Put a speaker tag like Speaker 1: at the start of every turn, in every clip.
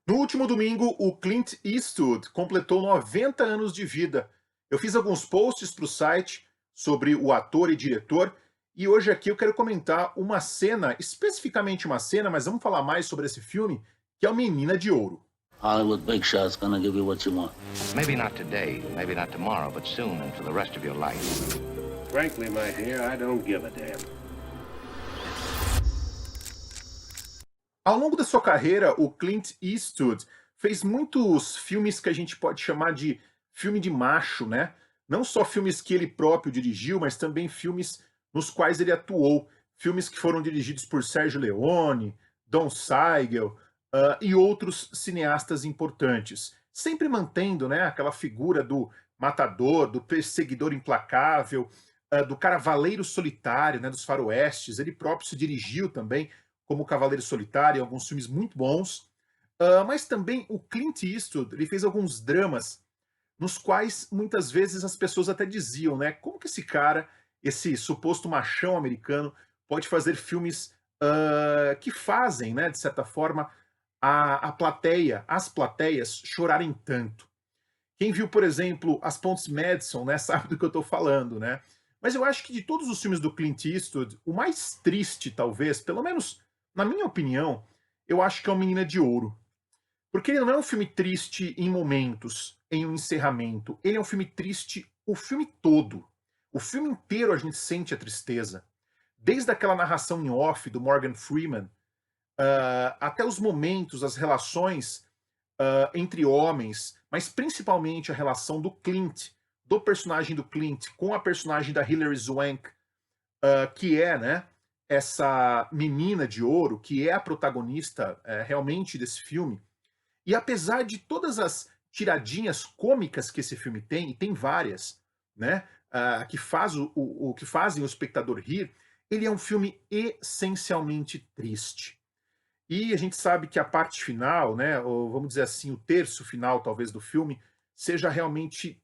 Speaker 1: No último domingo, o Clint Eastwood completou 90 anos de vida. Eu fiz alguns posts para o site sobre o ator e diretor, e hoje aqui eu quero comentar uma cena, especificamente uma cena, mas vamos falar mais sobre esse filme, que é o Menina de Ouro.
Speaker 2: Hollywood big shot's gonna give you what you want.
Speaker 3: Maybe not today, maybe not tomorrow, but soon and for the rest of your life.
Speaker 4: Frankly, my dear, I don't give a damn.
Speaker 1: Ao longo da sua carreira, o Clint Eastwood fez muitos filmes que a gente pode chamar de filme de macho, né? Não só filmes que ele próprio dirigiu, mas também filmes nos quais ele atuou. Filmes que foram dirigidos por Sergio Leone, Don Siegel, e outros cineastas importantes. Sempre mantendo, né, aquela figura do matador, do perseguidor implacável, do cavaleiro solitário, né, dos faroestes. Ele próprio se dirigiu também como Cavaleiro Solitário, alguns filmes muito bons. Mas também o Clint Eastwood, ele fez alguns dramas nos quais muitas vezes as pessoas até diziam, né, como que esse cara, esse suposto machão americano, pode fazer filmes que fazem, né, de certa forma, a plateia, as plateias chorarem tanto. Quem viu, por exemplo, As Pontes Madison, né, sabe do que eu estou falando, né? Mas eu acho que de todos os filmes do Clint Eastwood, o mais triste, talvez, pelo menos na minha opinião, eu acho que é o Menina de Ouro. Porque ele não é um filme triste em momentos, em um encerramento. Ele é um filme triste o filme todo. O filme inteiro a gente sente a tristeza. Desde aquela narração em off do Morgan Freeman, até os momentos, as relações entre homens, mas principalmente a relação do Clint, do personagem do Clint com a personagem da Hilary Swank, que é, né, essa menina de ouro, que é a protagonista realmente desse filme. E apesar de todas as tiradinhas cômicas que esse filme tem, e tem várias, né, que, que fazem o espectador rir, ele é um filme essencialmente triste. E a gente sabe que a parte final, né, ou vamos dizer assim, o terço final, talvez, do filme, seja realmente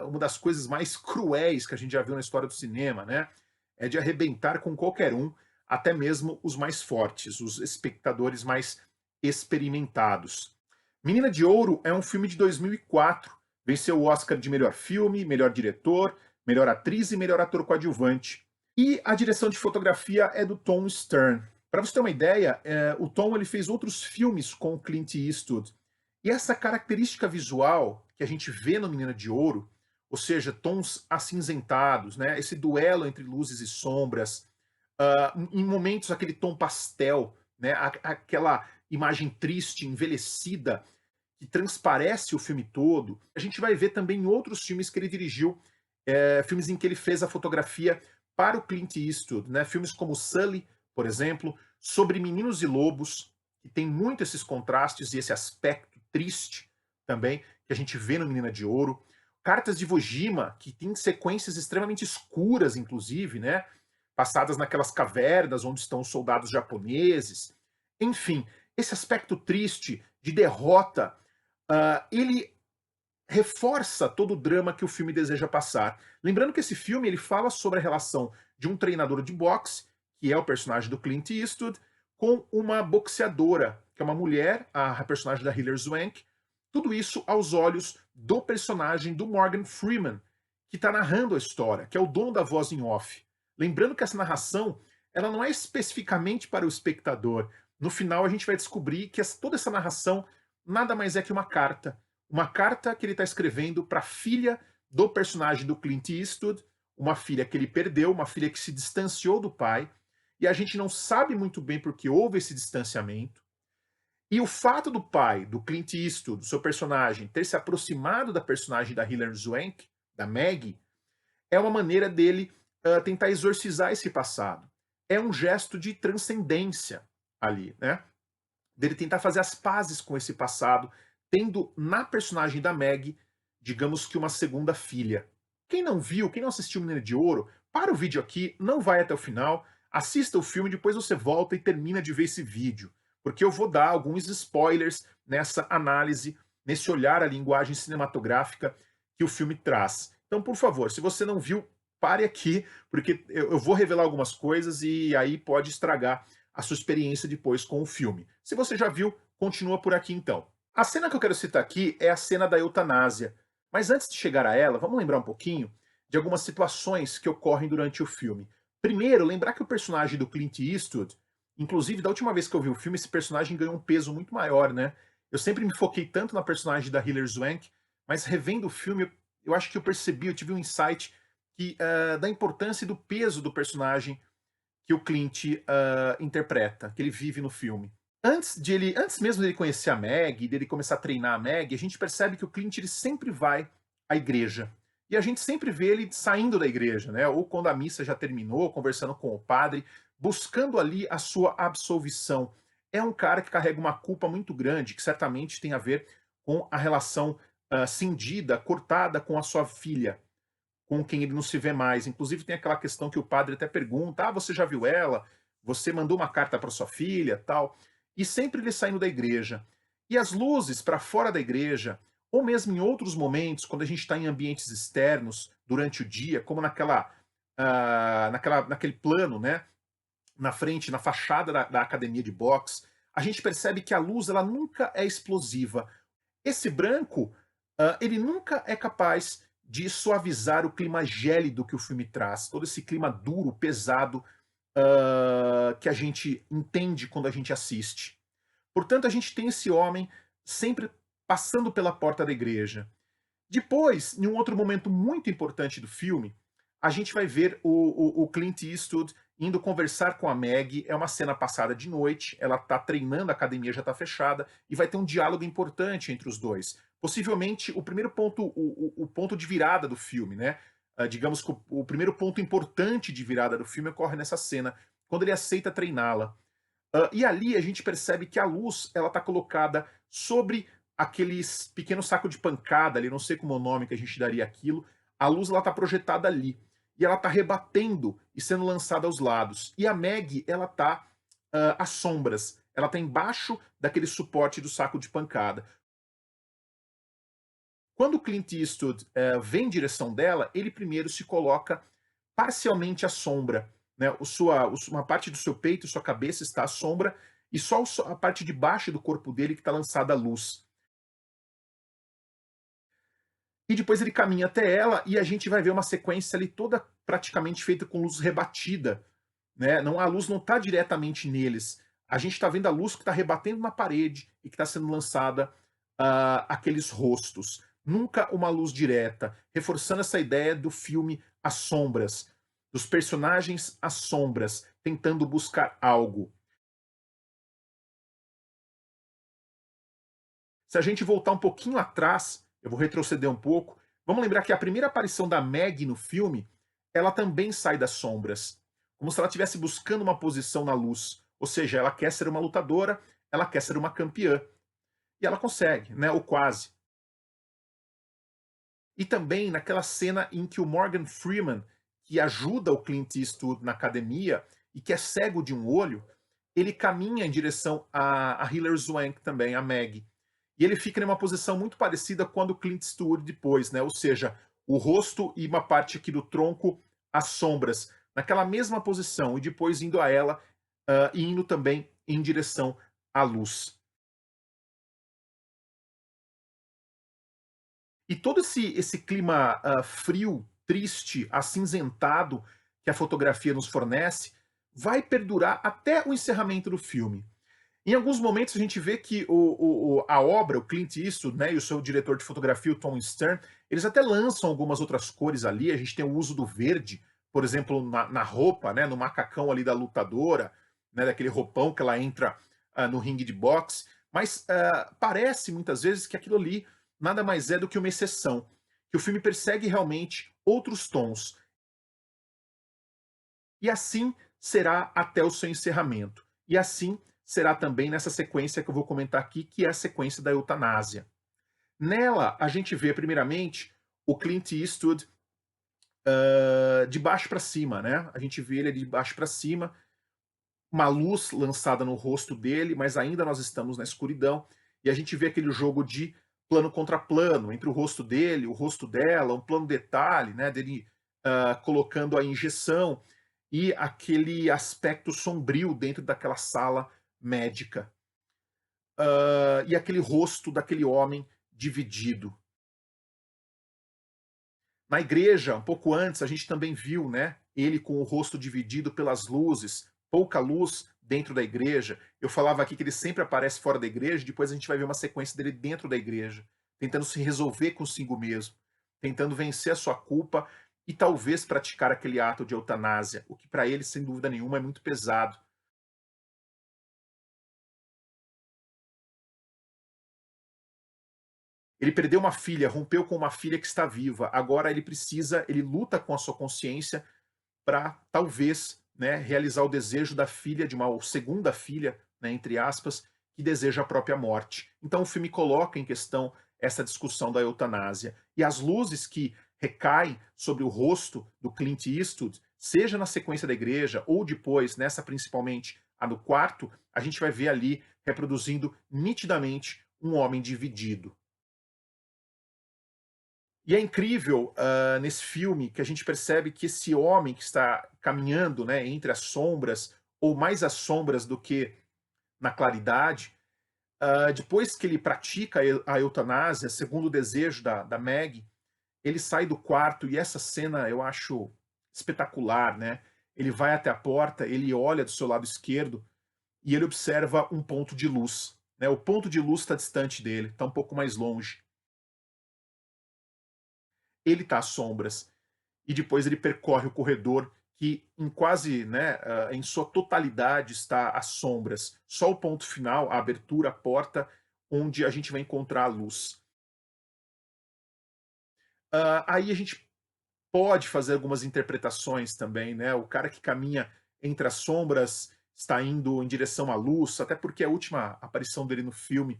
Speaker 1: uma das coisas mais cruéis que a gente já viu na história do cinema, né? É de arrebentar com qualquer um, até mesmo os mais fortes, os espectadores mais experimentados. Menina de Ouro é um filme de 2004, venceu o Oscar de melhor filme, melhor diretor, melhor atriz e melhor ator coadjuvante. E a direção de fotografia é do Tom Stern. Para você ter uma ideia, o Tom ele fez outros filmes com o Clint Eastwood. E essa característica visual que a gente vê no Menina de Ouro, ou seja, tons acinzentados, né, esse duelo entre luzes e sombras, em momentos aquele tom pastel, né, aquela imagem triste, envelhecida, que transparece o filme todo. A gente vai ver também em outros filmes que ele dirigiu, filmes em que ele fez a fotografia para o Clint Eastwood, né, filmes como Sully, por exemplo, sobre Meninos e Lobos, que tem muito esses contrastes e esse aspecto triste também, que a gente vê no Menina de Ouro. Cartas de Iwo Jima, que tem sequências extremamente escuras, inclusive, né? Passadas naquelas cavernas onde estão os soldados japoneses. Enfim, esse aspecto triste de derrota, ele reforça todo o drama que o filme deseja passar. Lembrando que esse filme ele fala sobre a relação de um treinador de boxe, que é o personagem do Clint Eastwood, com uma boxeadora, que é uma mulher, a personagem da Hilary Swank. Tudo isso aos olhos do personagem do Morgan Freeman, que está narrando a história, que é o dono da voz em off. Lembrando que essa narração ela não é especificamente para o espectador. No final a gente vai descobrir que toda essa narração nada mais é que uma carta que ele está escrevendo para a filha do personagem do Clint Eastwood, uma filha que ele perdeu, uma filha que se distanciou do pai, e a gente não sabe muito bem porque houve esse distanciamento. E o fato do pai, do Clint Eastwood, do seu personagem, ter se aproximado da personagem da Hilary Swank, da Maggie, é uma maneira dele tentar exorcizar esse passado. É um gesto de transcendência ali, né? Dele tentar fazer as pazes com esse passado, tendo na personagem da Meg, digamos que uma segunda filha. Quem não viu, quem não assistiu Menina de Ouro, para o vídeo aqui, não vai até o final, assista o filme, depois você volta e termina de ver esse vídeo, porque eu vou dar alguns spoilers nessa análise, nesse olhar à linguagem cinematográfica que o filme traz. Então, por favor, se você não viu, pare aqui, porque eu vou revelar algumas coisas e aí pode estragar a sua experiência depois com o filme. Se você já viu, continua por aqui então. A cena que eu quero citar aqui é a cena da eutanásia. Mas antes de chegar a ela, vamos lembrar um pouquinho de algumas situações que ocorrem durante o filme. Primeiro, lembrar que o personagem do Clint Eastwood, inclusive da última vez que eu vi o filme, esse personagem ganhou um peso muito maior, né? Eu sempre me foquei tanto na personagem da Hilary Swank, mas revendo o filme, eu acho que eu percebi, eu tive um insight da importância e do peso do personagem que o Clint interpreta, que ele vive no filme. Antes mesmo dele conhecer a Meg, dele começar a treinar a Meg, a gente percebe que o Clint ele sempre vai à igreja. E a gente sempre vê ele saindo da igreja, né? Ou quando a missa já terminou, conversando com o padre, buscando ali a sua absolvição. É um cara que carrega uma culpa muito grande, que certamente tem a ver com a relação cindida, cortada com a sua filha, com quem ele não se vê mais. Inclusive tem aquela questão que o padre até pergunta: "Ah, você já viu ela? Você mandou uma carta para sua filha?", tal. E sempre ele saindo da igreja. E as luzes para fora da igreja, ou mesmo em outros momentos, quando a gente está em ambientes externos durante o dia, como naquele plano, né, na frente, na fachada da academia de boxe, a gente percebe que a luz ela nunca é explosiva. Esse branco, ele nunca é capaz de suavizar o clima gélido que o filme traz, todo esse clima duro, pesado, que a gente entende quando a gente assiste. Portanto, a gente tem esse homem sempre passando pela porta da igreja. Depois, em um outro momento muito importante do filme, a gente vai ver o Clint Eastwood indo conversar com a Meg. É uma cena passada de noite, ela está treinando, a academia já está fechada, e vai ter um diálogo importante entre os dois. Possivelmente o primeiro ponto, o ponto de virada do filme, né? Digamos que o primeiro ponto importante de virada do filme ocorre nessa cena, quando ele aceita treiná-la. E ali a gente percebe que a luz ela está colocada sobre aqueles pequeno saco de pancada ali, não sei como é o nome que a gente daria aquilo. A luz ela está projetada ali e ela está rebatendo e sendo lançada aos lados. E a Meg ela está às sombras, ela está embaixo daquele suporte do saco de pancada. Quando o Clint Eastwood vem em direção dela, ele primeiro se coloca parcialmente à sombra, né? Uma parte do seu peito, sua cabeça está à sombra, e só a parte de baixo do corpo dele que está lançada à luz. E depois ele caminha até ela e a gente vai ver uma sequência ali toda praticamente feita com luz rebatida, né? Não, a luz não está diretamente neles. A gente está vendo a luz que está rebatendo na parede e que está sendo lançada aqueles rostos. Nunca uma luz direta, reforçando essa ideia do filme às sombras, dos personagens às sombras, tentando buscar algo. Se a gente voltar um pouquinho atrás, eu vou retroceder um pouco, vamos lembrar que a primeira aparição da Meg no filme, ela também sai das sombras, como se ela estivesse buscando uma posição na luz. Ou seja, ela quer ser uma lutadora, ela quer ser uma campeã. E ela consegue, né? Ou quase. E também naquela cena em que o Morgan Freeman, que ajuda o Clint Eastwood na academia e que é cego de um olho, ele caminha em direção a Hilary Swank também, a Meg. E ele fica numa posição muito parecida com a do Clint Eastwood depois, né? Ou seja, o rosto e uma parte aqui do tronco às sombras, naquela mesma posição, e depois indo a ela e indo também em direção à luz. E todo esse clima frio, triste, acinzentado que a fotografia nos fornece, vai perdurar até o encerramento do filme. Em alguns momentos a gente vê que a obra, o Clint Eastwood, né, e o seu diretor de fotografia, o Tom Stern, eles até lançam algumas outras cores ali. A gente tem o uso do verde, por exemplo, na roupa, né, no macacão ali da lutadora, né, daquele roupão que ela entra no ringue de boxe. Mas parece muitas vezes que aquilo ali nada mais é do que uma exceção, que o filme persegue realmente outros tons. E assim será até o seu encerramento. E assim será também nessa sequência que eu vou comentar aqui, que é a sequência da eutanásia. Nela, a gente vê, primeiramente, o Clint Eastwood de baixo para cima, né? A gente vê ele de baixo para cima, uma luz lançada no rosto dele, mas ainda nós estamos na escuridão, e a gente vê aquele jogo de plano contra plano, entre o rosto dele, o rosto dela, um plano detalhe, né, dele colocando a injeção, e aquele aspecto sombrio dentro daquela sala médica. e aquele rosto daquele homem dividido. Na igreja, um pouco antes, a gente também viu, né, ele com o rosto dividido pelas luzes, pouca luz dentro da igreja. Eu falava aqui que ele sempre aparece fora da igreja, depois a gente vai ver uma sequência dele dentro da igreja, tentando se resolver consigo mesmo, tentando vencer a sua culpa e talvez praticar aquele ato de eutanásia, o que para ele, sem dúvida nenhuma, é muito pesado. Ele perdeu uma filha, rompeu com uma filha que está viva. Agora ele luta com a sua consciência para talvez, né, realizar o desejo da filha, de uma segunda filha, né, entre aspas, que deseja a própria morte. Então o filme coloca em questão essa discussão da eutanásia. E as luzes que recaem sobre o rosto do Clint Eastwood, seja na sequência da igreja ou depois, nessa principalmente a do quarto, a gente vai ver ali reproduzindo nitidamente um homem dividido. E é incrível, nesse filme que a gente percebe que esse homem que está caminhando, né, entre as sombras, ou mais as sombras do que na claridade, depois que ele pratica a eutanásia, segundo o desejo da Meg, ele sai do quarto e essa cena eu acho espetacular, né? Ele vai até a porta, ele olha do seu lado esquerdo e ele observa um ponto de luz, né? O ponto de luz está distante dele, está um pouco mais longe. Ele está às sombras e depois ele percorre o corredor que em quase, né, em sua totalidade está às sombras. Só o ponto final, a abertura, a porta, onde a gente vai encontrar a luz. Aí a gente pode fazer algumas interpretações também, né? O cara que caminha entre as sombras está indo em direção à luz, até porque é a última aparição dele no filme.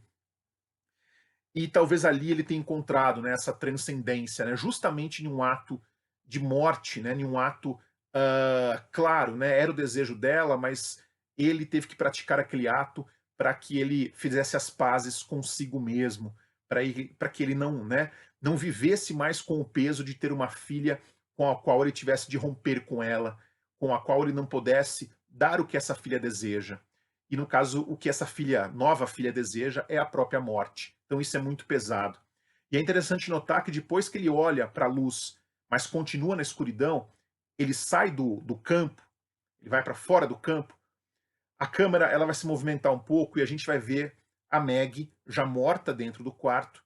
Speaker 1: E talvez ali ele tenha encontrado, né, essa transcendência, né, justamente em um ato de morte, né, em um ato, claro, né, era o desejo dela, mas ele teve que praticar aquele ato para que ele fizesse as pazes consigo mesmo, para que ele não, né, não vivesse mais com o peso de ter uma filha com a qual ele tivesse de romper com ela, com a qual ele não pudesse dar o que essa filha deseja. E no caso, o que essa filha, nova filha deseja é a própria morte. Então isso é muito pesado. E é interessante notar que depois que ele olha para a luz, mas continua na escuridão, ele sai do campo, ele vai para fora do campo, a câmera ela vai se movimentar um pouco e a gente vai ver a Meg já morta dentro do quarto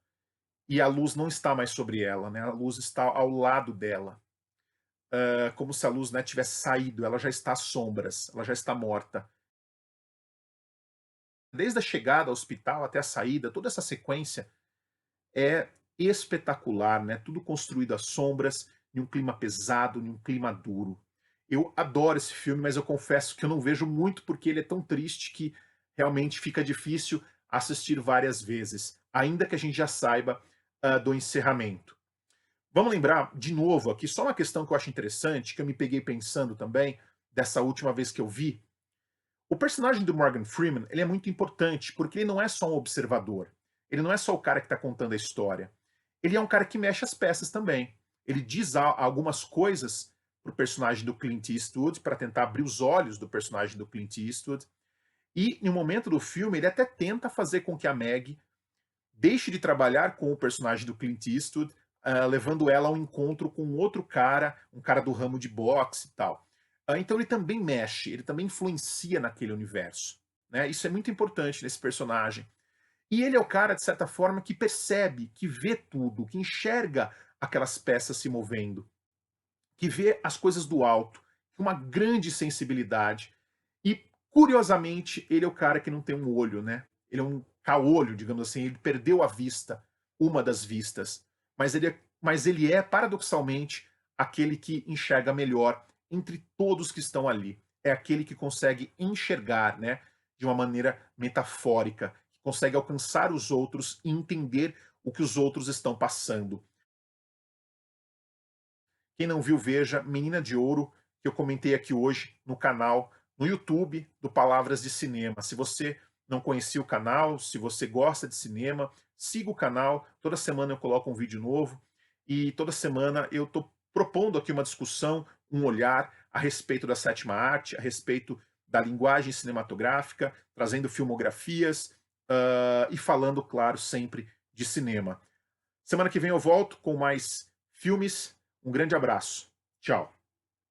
Speaker 1: e a luz não está mais sobre ela, né? A luz está ao lado dela. Como se a luz, né, tivesse saído, ela já está às sombras, ela já está morta. Desde a chegada ao hospital até a saída, toda essa sequência é espetacular, né? Tudo construído às sombras, em um clima pesado, em um clima duro. Eu adoro esse filme, mas eu confesso que eu não vejo muito porque ele é tão triste que realmente fica difícil assistir várias vezes, ainda que a gente já saiba do encerramento. Vamos lembrar de novo aqui, só uma questão que eu acho interessante, que eu me peguei pensando também, dessa última vez que eu vi. O personagem do Morgan Freeman, ele é muito importante, porque ele não é só um observador. Ele não é só o cara que está contando a história. Ele é um cara que mexe as peças também. Ele diz algumas coisas pro personagem do Clint Eastwood, para tentar abrir os olhos do personagem do Clint Eastwood. E, em um momento do filme, ele até tenta fazer com que a Meg deixe de trabalhar com o personagem do Clint Eastwood, levando ela ao encontro com outro cara, um cara do ramo de boxe e tal. Então ele também mexe, ele também influencia naquele universo. Né? Isso é muito importante nesse personagem. E ele é o cara, de certa forma, que percebe, que vê tudo, que enxerga aquelas peças se movendo, que vê as coisas do alto, com uma grande sensibilidade. E, curiosamente, ele é o cara que não tem um olho, né? Ele é um caolho, digamos assim, ele perdeu a vista, uma das vistas. Mas ele é, paradoxalmente, aquele que enxerga melhor entre todos que estão ali. É aquele que consegue enxergar, né, de uma maneira metafórica, que consegue alcançar os outros e entender o que os outros estão passando. Quem não viu, veja Menina de Ouro, que eu comentei aqui hoje no canal, no YouTube do Palavras de Cinema. Se você não conhecia o canal, se você gosta de cinema, siga o canal. Toda semana eu coloco um vídeo novo e toda semana eu estou propondo aqui uma discussão, um olhar a respeito da sétima arte, a respeito da linguagem cinematográfica, trazendo filmografias, e falando, claro, sempre de cinema. Semana que vem eu volto com mais filmes. Um grande abraço. Tchau.